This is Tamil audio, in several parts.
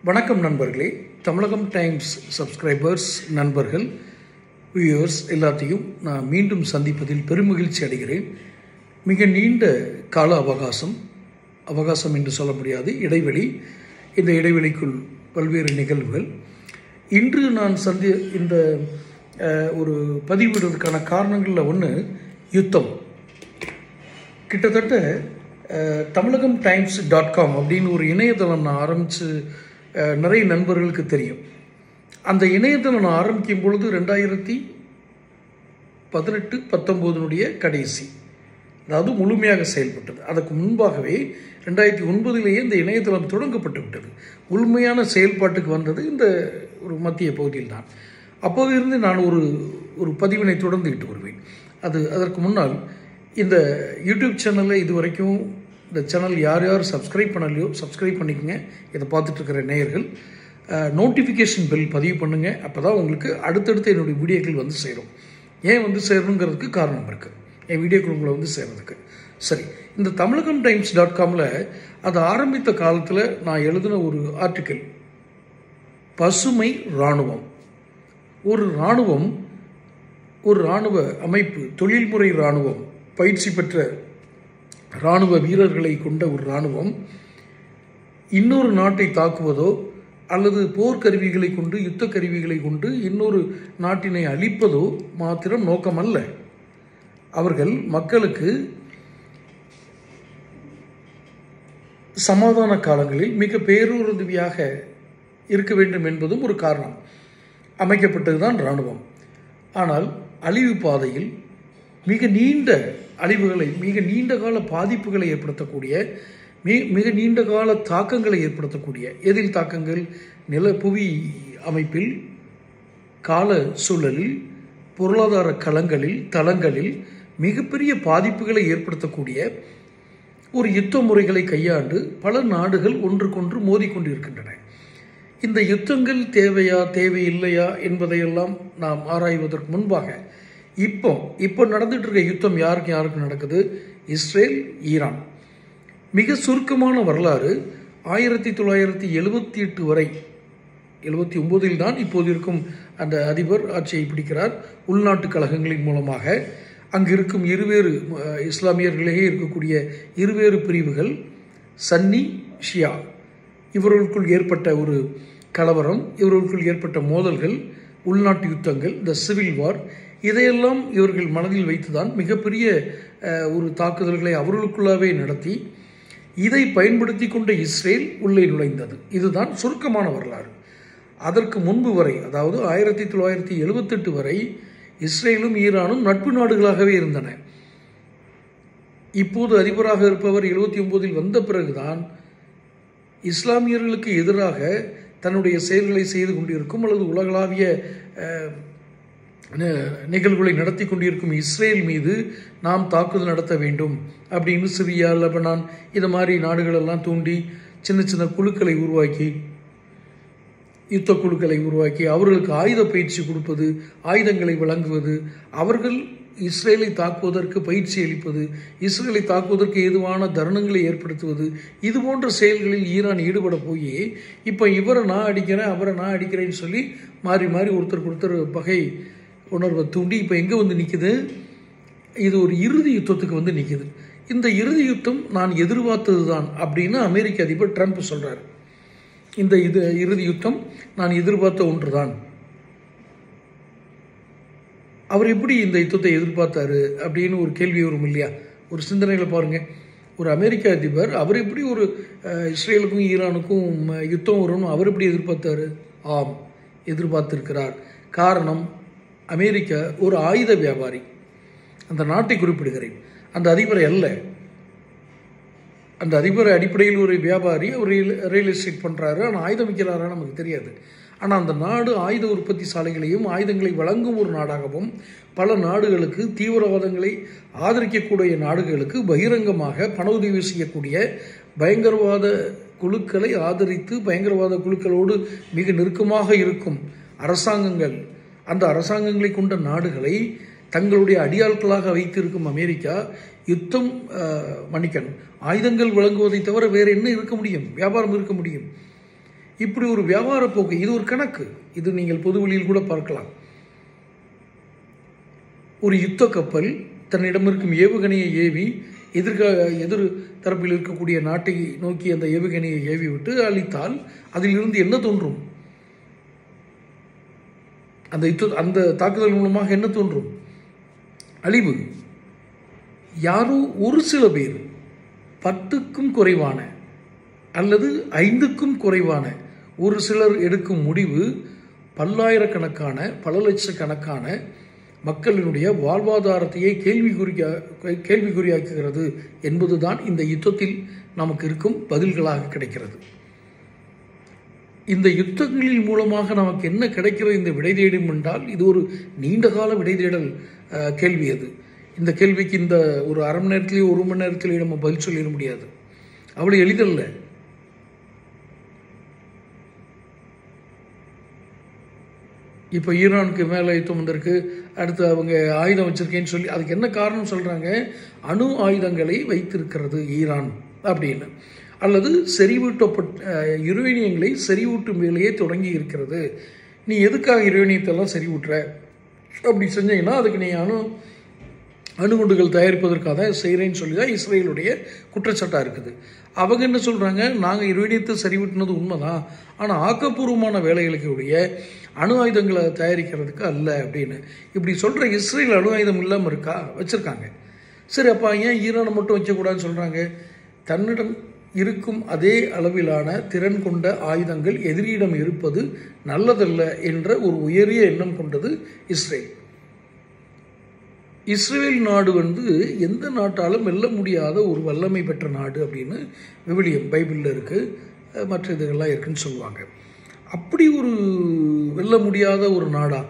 வணக்கம் நண்பர்களே. தமிழகம் டைம்ஸ் சப்ஸ்கிரைபர்ஸ், நண்பர்கள், வியூவர்ஸ் எல்லாத்தையும் நான் மீண்டும் சந்திப்பதில் பெருமகிழ்ச்சி அடைகிறேன். மிக நீண்ட கால அவகாசம் என்று சொல்ல முடியாது, இடைவெளி. இந்த இடைவெளிக்குள் பல்வேறு நிகழ்வுகள். இன்று நான் இந்த ஒரு பதிவிடுவதற்கான காரணங்களில் ஒன்று யுத்தம். கிட்டத்தட்ட தமிழகம் டைம்ஸ்.com அப்படின்னு ஒரு இணையதளம் நான் ஆரம்பித்து நிறைய நண்பர்களுக்கு தெரியும். அந்த இணையதளம் நான் ஆரம்பிக்கும் பொழுது 2018-19 கடைசி, அதாவது முழுமையாக செயல்பட்டது. அதற்கு முன்பாகவே 2009 இந்த இணையதளம் தொடங்கப்பட்டு விட்டது. முழுமையான செயல்பாட்டுக்கு வந்தது இந்த ஒரு மத்திய பகுதியில் தான். அப்போது இருந்து நான் ஒரு பதிவினை தொடர்ந்துகிட்டு வருவேன். அதற்கு முன்னால் இந்த யூடியூப் சேனலில் இது வரைக்கும் இந்த சேனல் யார் சப்ஸ்கிரைப் பண்ணலையோ சப்ஸ்கிரைப் பண்ணிக்கோங்க. இதை பார்த்துட்ருக்கிற நேயர்கள் நோட்டிஃபிகேஷன் பெல் பதிவு பண்ணுங்கள். அப்போ தான் உங்களுக்கு அடுத்தடுத்து என்னுடைய வீடியோக்கள் வந்து சேரும். ஏன் வந்து சேரணுங்கிறதுக்கு காரணம் இருக்குது, என் வீடியோக்கள் உங்களை வந்து சேர்றதுக்கு. சரி, இந்த தமிழகம் டைம்ஸ்.comல அது ஆரம்பித்த காலத்தில் நான் எழுதின ஒரு ஆர்டிக்கிள், பசுமை இராணுவம். ஒரு இராணுவ அமைப்பு, தொழில்முறை இராணுவம், பயிற்சி பெற்ற இராணுவ வீரர்களை கொண்ட ஒரு இராணுவம் இன்னொரு நாட்டை தாக்குவதோ அல்லது போர்க்கருவிகளை கொண்டு, யுத்த கருவிகளை கொண்டு இன்னொரு நாட்டினை அழிப்பதோ மாத்திரம் நோக்கமல்ல. அவர்கள் மக்களுக்கு சமாதான காலங்களில் மிக பேருதவியாக இருக்க வேண்டும் என்பதும் ஒரு காரணம். அமைக்கப்பட்டதுதான் இராணுவம். ஆனால் அழிவு பாதையில் மிக நீண்ட அழிவுகளை, மிக நீண்ட கால பாதிப்புகளை ஏற்படுத்தக்கூடிய, மிக நீண்ட கால தாக்கங்களை ஏற்படுத்தக்கூடிய, எதில் தாக்கங்கள்? புவி அமைப்பில், கால சூழலில், பொருளாதார தளங்களில் மிகப்பெரிய பாதிப்புகளை ஏற்படுத்தக்கூடிய ஒரு யுத்த முறைகளை கையாண்டு பல நாடுகள் ஒன்றுக்கொன்று மோதிக்கொண்டிருக்கின்றன. இந்த யுத்தங்கள் தேவையா தேவையில்லையா என்பதையெல்லாம் நாம் ஆராய்வதற்கு முன்பாக இப்போ நடந்துட்டு இருக்க யுத்தம் யாருக்கு நடக்குது? Israel, Iran. மிக சுருக்கமான வரலாறு. 1978 வரை, 79 தான் இப்போது இருக்கும் அந்த அதிபர் ஆட்சியை பிடிக்கிறார். உள்நாட்டு கழகங்களின் மூலமாக அங்கு இருக்கும் இருவேறு இஸ்லாமியர்களே இருக்கக்கூடிய இருவேறு பிரிவுகள், சன்னி, ஷியா, இவர்களுக்குள் ஏற்பட்ட ஒரு கலவரம், இவர்களுக்குள் ஏற்பட்ட மோதல்கள், உள்நாட்டு யுத்தங்கள், இந்த சிவில் வார், இதையெல்லாம் இவர்கள் மனதில் வைத்துதான் மிகப்பெரிய ஒரு தாக்குதல்களை அவர்களுக்குள்ளாவே நடத்தி இதை பயன்படுத்தி கொண்ட இஸ்ரேல் உள்ளே நுழைந்தது. இதுதான் சுருக்கமான வரலாறு. அதற்கு முன்பு வரை, அதாவது 1978 வரை இஸ்ரேலும் ஈரானும் நட்பு நாடுகளாகவே இருந்தன. இப்போது அதிபராக இருப்பவர் 79 வந்த பிறகுதான் இஸ்லாமியர்களுக்கு எதிராக தன்னுடைய செயல்களை செய்து கொண்டிருக்கும் அல்லது உலகளாவிய நிகழ்வுகளை நடத்தி கொண்டிருக்கும் இஸ்ரேல் மீது நாம் தாக்குதல் நடத்த வேண்டும் அப்படின்னு சிரியா, லெபனான் இது மாதிரி நாடுகளெல்லாம் தூண்டி சின்ன சின்ன குழுக்களை உருவாக்கி, யுத்த குழுக்களை உருவாக்கி அவர்களுக்கு ஆயுத பயிற்சி கொடுப்பது, ஆயுதங்களை வழங்குவது, அவர்கள் இஸ்ரேலை தாக்குவதற்கு பயிற்சி அளிப்பது, இஸ்ரேலை தாக்குவதற்கு ஏதுவான தருணங்களை ஏற்படுத்துவது, இது போன்ற செயல்களில் ஈரான் ஈடுபட போய் இப்போ இவரை நான் அடிக்கிறேன், அவரை நான் அடிக்கிறேன்னு சொல்லி மாறி ஒருத்தருக்கு ஒருத்தர் பகை உணர்வை தூண்டி இப்போ எங்கே வந்து நிற்குது? இது ஒரு இறுதி யுத்தத்துக்கு வந்து நிற்குது. இந்த இறுதி யுத்தம் நான் எதிர்பார்த்தது தான் அப்படின்னு அமெரிக்க அதிபர் ட்ரம்ப் சொல்கிறார். இந்த இறுதி யுத்தம் நான் எதிர்பார்த்த ஒன்று தான். அவர் எப்படி இந்த யுத்தத்தை எதிர்பார்த்தாரு அப்படின்னு ஒரு கேள்வி வரும் இல்லையா? ஒரு சிந்தனையில் பாருங்கள். ஒரு அமெரிக்க அதிபர் அவர் எப்படி ஒரு இஸ்ரேலுக்கும் ஈரானுக்கும் யுத்தம் வரும்னு அவர் எப்படி எதிர்பார்த்தாரு? ஆம், எதிர்பார்த்திருக்கிறார். காரணம், அமெரிக்கா ஒரு ஆயுத வியாபாரி. அந்த நாட்டை குறிப்பிடுகிறேன், அந்த அதிபரை அல்ல. அந்த அதிபர் அடிப்படையில் ஒரு வியாபாரி, அவர் ரியல் எஸ்டேட் பண்ணுறாரு, ஆனால் ஆயுதம் விற்கிறாரா நமக்கு தெரியாது. ஆனால் அந்த நாடு ஆயுத உற்பத்தி சாலைகளையும் ஆயுதங்களை வழங்கும் ஒரு நாடாகவும், பல நாடுகளுக்கு, தீவிரவாதங்களை ஆதரிக்கக்கூடிய நாடுகளுக்கு பகிரங்கமாக பண உதவி செய்யக்கூடிய, பயங்கரவாத குழுக்களை ஆதரித்து பயங்கரவாத குழுக்களோடு மிக நெருக்கமாக இருக்கும் அரசாங்கங்கள், அந்த அரசாங்கங்களை கொண்ட நாடுகளை தங்களுடைய அடியாட்களாக வைத்திருக்கும் அமெரிக்கா யுத்தம் ஆயுதங்கள் வழங்குவதை தவிர வேறு என்ன இருக்க முடியும்? வியாபாரம் இருக்க முடியும்? இப்படி ஒரு வியாபார போக்கு, இது ஒரு கணக்கு. இது நீங்கள் பொதுவெளியில் கூட பார்க்கலாம். ஒரு யுத்த கப்பல் தன்னிடம் இருக்கும் ஏவுகணையை ஏவி எதிர் தரப்பில் இருக்கக்கூடிய நாட்டை நோக்கி அந்த ஏவுகணையை ஏவி விட்டு அழித்தால் அதிலிருந்து என்ன தோன்றும்? அந்த தாக்குதல் மூலமாக என்ன தோன்றும்? அழிவு. யாரோ ஒரு சில பேர் 10க்கும் குறைவான அல்லது 5க்கும் குறைவான ஒரு சிலர் எடுக்கும் முடிவு பல்லாயிரக்கணக்கான பல லட்சக்கணக்கான மக்களினுடைய வாழ்வாதாரத்தையே கேள்விக்குறியாக்குகிறது என்பதுதான் இந்த யுத்தத்தில் நமக்கு இருக்கும் பதில்களாக கிடைக்கிறது. இந்த யுத்தங்களின் மூலமாக நமக்கு என்ன கிடைக்கிறது இந்த விடை தேடும் என்றால், இது ஒரு நீண்டகால விடை தேடல் கேள்வி. அது இந்த கேள்விக்கு இந்த ஒரு அரை மணி நேரத்திலேயே 1 மணி நேரத்திலேயே நம்ம பதில் சொல்லிட முடியாது. அவ்வளவு எளிதல்ல. இப்போ ஈரானுக்கு மேலே யுத்தம் வந்திருக்கு, அடுத்து அவங்க ஆயுதம் வச்சிருக்கேன்னு சொல்லி அதுக்கு என்ன காரணம் சொல்கிறாங்க? அணு ஆயுதங்களை வைத்திருக்கிறது ஈரான் அப்படின்னு, அல்லது செறிவூட்டப்பட்ட யுரேனியங்களை செறிவூட்டும் வேலையே தொடங்கி இருக்கிறது. நீ எதுக்காக யுரேனியத்தெல்லாம் செறிவூட்டுற? அப்படி செஞ்சீங்கன்னா அதுக்கு நீ அணுகுண்டுகள் தயாரிப்பதற்காக செய்கிறேன்னு சொல்லி தான் இஸ்ரேலுடைய குற்றச்சாட்டாக இருக்குது. அவங்க என்ன சொல்கிறாங்க? நாங்கள் யுரேனியத்தை செறிவூட்டினது உண்மைதான், ஆனால் ஆக்கப்பூர்வமான வேலைகளுக்குடைய அணு ஆயுதங்களை தயாரிக்கிறதுக்கு அல்ல அப்படின்னு. இப்படி சொல்கிற இஸ்ரேல் அணு ஆயுதம் இல்லாமல் இருக்கா? வச்சுருக்காங்க. சரி, அப்போ ஏன் ஈரானை மட்டும் வைக்கக்கூடாதுன்னு சொல்கிறாங்க? தன்னிடம் இருக்கும் அதே அளவிலான திறன் கொண்ட ஆயுதங்கள் எதிரியிடம் இருப்பது நல்லதல்ல என்ற ஒரு உயரிய எண்ணம் கொண்டது இஸ்ரேல். இஸ்ரேல் நாடு எந்த நாட்டாலும் வெல்ல முடியாத ஒரு வல்லமை பெற்ற நாடு அப்படின்னு விவிலியம் பைபிளில் இருக்குது, மற்ற இதுகள்லாம் இருக்குன்னு சொல்லுவாங்க. அப்படி ஒரு வெல்ல முடியாத ஒரு நாடா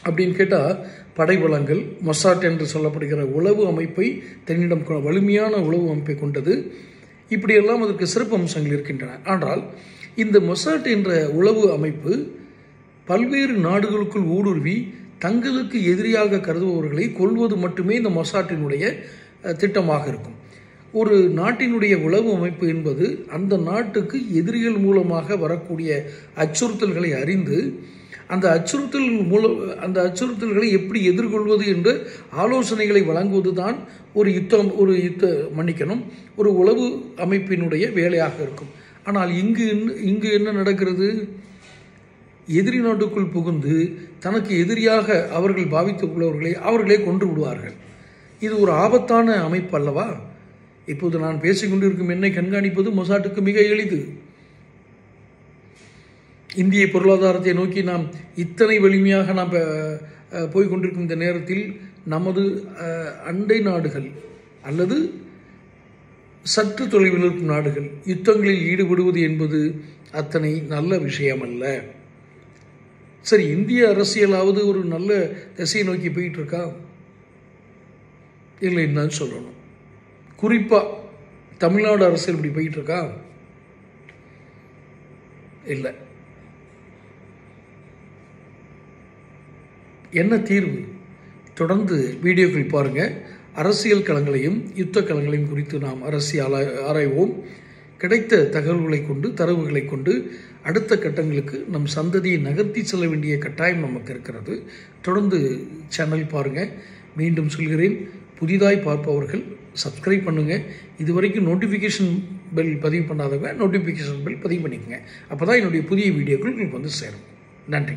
அப்படின்னு கேட்டால், படைபலங்கள் மொசாட் என்று சொல்லப்படுகிற உளவு அமைப்பை தன்னிடம் வலிமையான உளவு அமைப்பை கொண்டது. இப்படியெல்லாம் அதற்கு சிறப்பு அம்சங்கள் இருக்கின்றன. ஆனால் இந்த மொசாட் என்ற உளவு அமைப்பு பல்வேறு நாடுகளுக்குள் ஊடுருவி தங்களுக்கு எதிரியாக கருதுபவர்களை கொல்வது மட்டுமே இந்த மொசாட்டினுடைய திட்டமாக இருக்கும். ஒரு நாட்டினுடைய உளவு அமைப்பு என்பது அந்த நாட்டுக்கு எதிரிகள் மூலமாக வரக்கூடிய அச்சுறுத்தல்களை அறிந்து அந்த அச்சுறுத்தல்களை எப்படி எதிர்கொள்வது என்று ஆலோசனைகளை வழங்குவது தான் ஒரு உளவு அமைப்பினுடைய வேலையாக இருக்கும். ஆனால் இங்கு என்ன நடக்கிறது? எதிரி நாட்டுக்குள் புகுந்து தனக்கு எதிரியாக அவர்கள் பாவித்துக் கொள்பவர்களை அவர்களே கொன்று விடுவார்கள். இது ஒரு ஆபத்தான அமைப்பு அல்லவா? இப்போது நான் பேசிக்கொண்டிருக்கும் என்னை கண்காணிப்பது மொசாட்டுக்கு மிக எளிது. இந்திய பொருளாதாரத்தை நோக்கி நாம் இத்தனை வலிமையாக நாம் போய்கொண்டிருக்கும் இந்த நேரத்தில் நமது அண்டை நாடுகள் அல்லது சற்று தொலைவில் இருக்கும் நாடுகள் யுத்தங்களில் ஈடுபடுவது என்பது அத்தனை நல்ல விஷயம் அல்ல. சரி, இந்திய அரசியலாவது ஒரு நல்ல திசையை நோக்கி போயிட்டு இருக்கா? இல்லைன்னு தான் சொல்லணும். குறிப்பாக தமிழ்நாடு அரசியல் இப்படி போயிட்டு இருக்கா? இல்லை. என்ன தீர்வு? தொடர்ந்து வீடியோக்கள் பாருங்கள். அரசியல் களங்களையும் யுத்த களங்களையும் குறித்து நாம் ஆராய்வோம். கிடைத்த தகவல்களை கொண்டு தரவுகளை கொண்டு அடுத்த கட்டங்களுக்கு நம் சந்ததியை நகர்த்தி செல்ல வேண்டிய கட்டாயம் நமக்கு இருக்கிறது. தொடர்ந்து சேனல் பாருங்கள். மீண்டும் சொல்கிறேன், புதிதாய் பார்ப்பவர்கள் சப்ஸ்கிரைப் பண்ணுங்கள். இதுவரைக்கும் நோட்டிஃபிகேஷன் பெல் பதிவு பண்ணாதவங்க நோட்டிஃபிகேஷன் பெல் பதிவு பண்ணிக்கோங்க. அப்போ தான் என்னுடைய புதிய வீடியோக்கள் உங்களுக்கு சேரும். நன்றி.